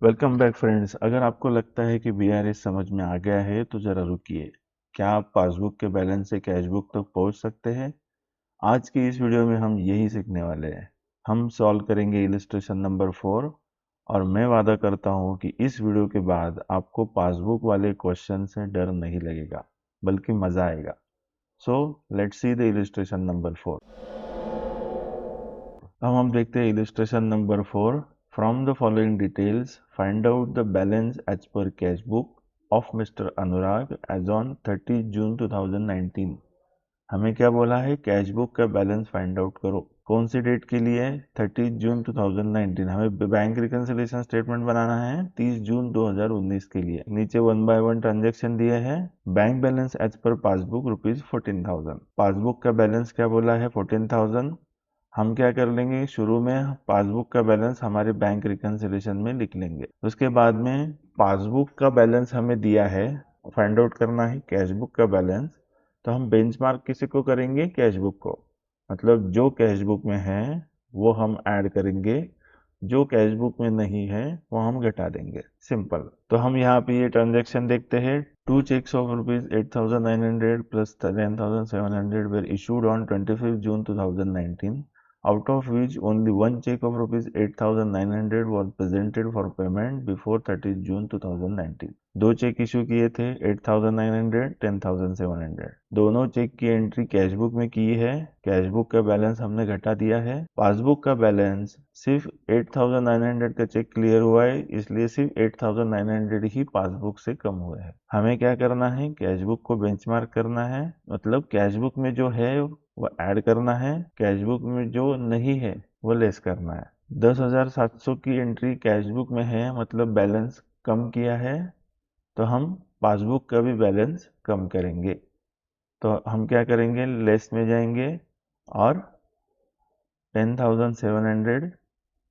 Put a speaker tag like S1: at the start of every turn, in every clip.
S1: Welcome back friends. अगर आपको लगता है कि बीआरएस समझ में आ गया है तो जरा रुकिए। क्या आप पासबुक के बैलेंस से कैशबुक तक पहुंच सकते हैं? आज की इस वीडियो में हम यही सीखने वाले हैं। हम सॉल्व करेंगे इलस्ट्रेशन नंबर 4 और मैं वादा करता हूं कि इस वीडियो के बाद आपको पासबुक वाले क्वेश्चन से डर नहीं लगेगा, बल्कि मजा आएगा। So let's see the illustration number 4। अब हम देखते हैं illustration number 4। From the following details find out the balance as per cash book of mister Anurag as on 30 June 2019। हमें क्या बोला है? कैश बुक का बैलेंस फाइंड आउट करो। कौन सी डेट के लिए? 30 जून 2019। हमें बैंक रिकंसिलिएशन स्टेटमेंट बनाना है 30 जून 2019 के लिए। नीचे 1 बाय 1 ट्रांजेक्शन दिए हैं। Bank balance as per passbook rupees 14,000। Passbook का बैलेंस क्या बोला है? 14,000। हम क्या कर लेंगे? शुरू में पासबुक का बैलेंस हमारे बैंक रिकंसिलिएशन में लिख लेंगे। उसके बाद में पासबुक का बैलेंस हमें दिया है, फाइंड आउट करना है कैश बुक का बैलेंस। तो हम बेंचमार्क किसी को करेंगे? कैश बुक को। मतलब जो कैश बुक में है वो हम ऐड करेंगे, जो कैश बुक में नहीं है वो हम घटा देंगे। सिंपल। तो हम यहाँ पे ये ट्रांजेक्शन देखते हैं। 2 checks of rupees 8,900 plus 10,700 were issued on 25th June 2019, out of which only one check of rupees 8,900 was presented for payment before 30th June 2019। दो चेक इशू किए थे 8,900, 10,700। दोनों चेक की एंट्री कैश बुक में की है। कैश बुक का balance हमने घटा दिया है। पासबुक का बैलेंस सिर्फ 8,900 का चेक क्लियर हुआ है, इसलिए सिर्फ 8,900 ही पासबुक से कम हुए हैं। हमें क्या करना है? कैश बुक को बेंचमार्क करना है। मतलब कैश बुक में जो है वो ऐड करना है, कैश बुक में जो नहीं है वो लेस करना है। 10,700 की एंट्री कैश बुक में है, मतलब बैलेंस कम किया है, तो हम पासबुक का भी बैलेंस कम करेंगे। तो हम क्या करेंगे? लेस में जाएंगे और 10,700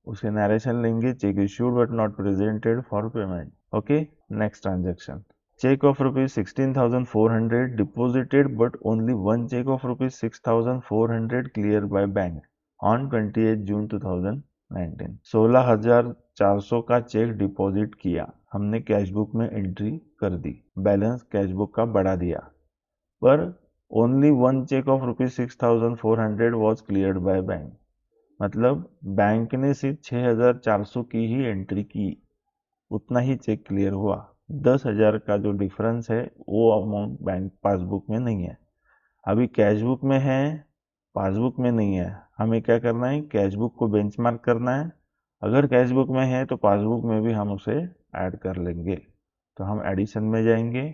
S1: उसके नरेशन लेंगे। Check issued but not presented for payment. Okay, next transaction. Check of rupees 16,400 deposited but only one check of rupees 6,400 cleared by bank on 28 June 2019। 16,400 का चेक डिपॉजिट किया, हमने कैश बुक में entry कर दी, balance cash book का बढ़ा दिया, पर only one cheque of rupees 6,400 was cleared by bank. मतलब बैंक ने सिर्फ 6,400 की ही एंट्री की, उतना ही चेक क्लियर हुआ। 10,000 का जो डिफरेंस है वो अमाउंट बैंक पासबुक में नहीं है। अभी कैश बुक में है, पासबुक में नहीं है। हमें क्या करना है? कैश बुक को बेंचमार्क करना है। अगर कैश बुक में है तो पासबुक में भी हम उसे ऐड कर लेंगे। तो हम एडिशन में जाएंगे।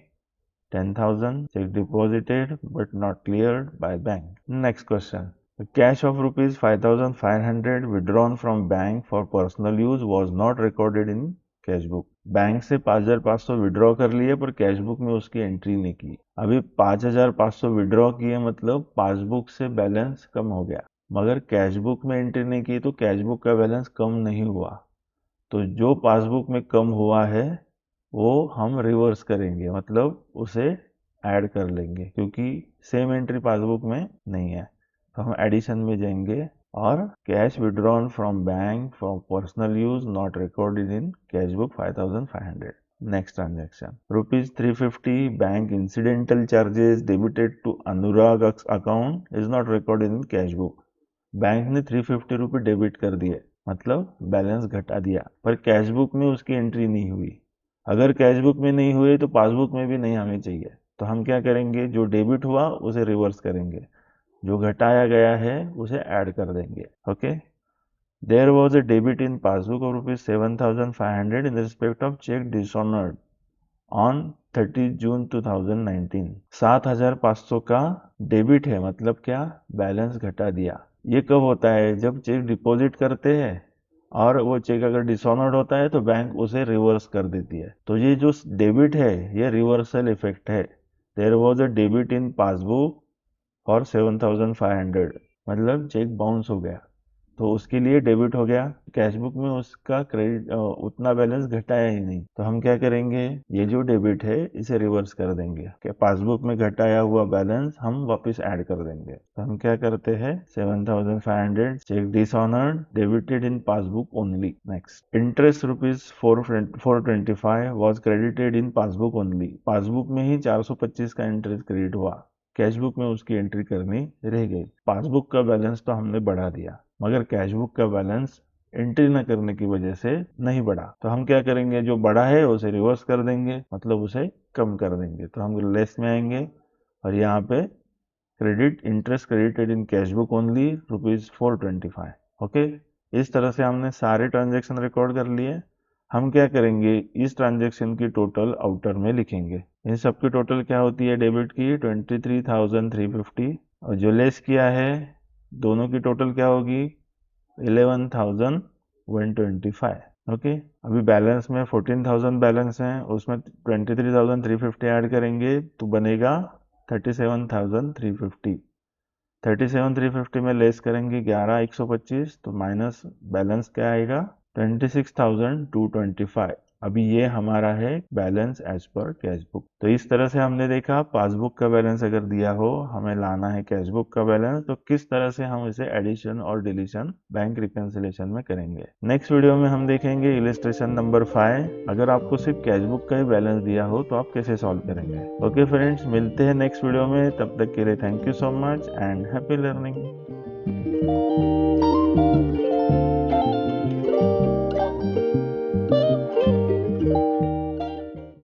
S1: 10,000 check deposited but not cleared by bank. Next question. Cash of rupees 5,500 withdrawn from bank for personal use was not recorded in cash book. Bank से 5,500 विड्रॉ कर लिए पर कैश बुक में उसकी एंट्री नहीं की। अभी 5,500 विड्रॉ किए, मतलब पासबुक से बैलेंस कम हो गया, मगर कैश बुक में एंट्री नहीं की तो कैश बुक का बैलेंस कम नहीं हुआ। तो जो पासबुक में कम हुआ है वो हम रिवर्स करेंगे, मतलब उसे ऐड कर लेंगे, क्योंकि सेम एंट्री पासबुक में नहीं है। तो हम एडिशन में जाएंगे और cash withdrawn from bank for personal use not recorded in cash book 5,500। Next transaction. Rupees 350 bank incidental charges debited to Anurag account is not recorded in cash book. Bank ने 350 रुपये डेबिट कर दिए, मतलब बैलेंस घटा दिया, पर कैश बुक में उसकी एंट्री नहीं हुई। अगर कैश बुक में नहीं हुए तो पासबुक में भी नहीं हमें चाहिए। तो हम क्या करेंगे? जो डेबिट हुआ उसे रिवर्स करेंगे, जो घटाया गया है उसे ऐड कर देंगे। Okay. There was a debit in passbook of rupees 7,500 in respect of cheque dishonoured on 30 June 2019। 7,500 का डेबिट है, मतलब क्या? बैलेंस घटा दिया। ये कब होता है? जब चेक डिपॉजिट करते हैं और वो चेक अगर डिसऑनर्ड होता है तो बैंक उसे रिवर्स कर देती है। तो ये जो डेबिट है ये रिवर्सल इफेक्ट है। There was a debit in passbook for 7,500, मतलब चेक बाउंस हो गया। तो उसके लिए डेबिट हो गया। कैश बुक में उसका क्रेडिट उतना बैलेंस घटाया ही नहीं, तो हम क्या करेंगे, ये जो डेबिट है इसे रिवर्स कर देंगे। क्या पासबुक में घटाया हुआ बैलेंस हम वापस ऐड कर देंगे। तो हम क्या करते हैं, 7500 cheque dishonoured debited in passbook only. Next, interest rupees 425 was credited in passbook only. Passbook में ही 425 का इंटरेस्ट क्रेडिट हुआ, कैश बुक में उसकी एंट्री करनी रह गई। पासबुक का बैलेंस तो हमने बढ़ा दिया, मगर कैश बुक का बैलेंस एंट्री न करने की वजह से नहीं बढ़ा। तो हम क्या करेंगे, जो बढ़ा है उसे रिवर्स कर देंगे, मतलब उसे कम कर देंगे। तो हम लेस में आएंगे और यहाँ पे credit interest credited in cash book only rupees 425। Okay, इस तरह से हमने सारे ट्रांजेक्शन रिकॉर्ड कर लिए। हम क्या करेंगे, इस ट्रांजेक्शन की टोटल आउटर में लिखेंगे। इन सब की टोटल क्या होती है, डेबिट की 23,350 और जो लेस किया है दोनों की टोटल क्या होगी, 11,125। ओके, अभी बैलेंस में 14,000 बैलेंस है, उसमें 23,350 ऐड करेंगे तो बनेगा 37,350। 37,350 में लेस करेंगे 11,125, तो माइनस बैलेंस क्या आएगा, 26,225। अभी ये हमारा है balance as per cash book. तो इस तरह से हमने देखा, पासबुक का बैलेंस अगर दिया हो, हमें लाना है कैश बुक का बैलेंस, तो किस तरह से हम इसे एडिशन और डिलीशन बैंक रिकंसिलिएशन में करेंगे। नेक्स्ट वीडियो में हम देखेंगे इलिस्ट्रेशन नंबर 5। अगर आपको सिर्फ कैश बुक का ही बैलेंस दिया हो तो आप कैसे सॉल्व करेंगे। ओके फ्रेंड्स, मिलते हैं नेक्स्ट वीडियो में, तब तक के लिए thank you so much and happy learning.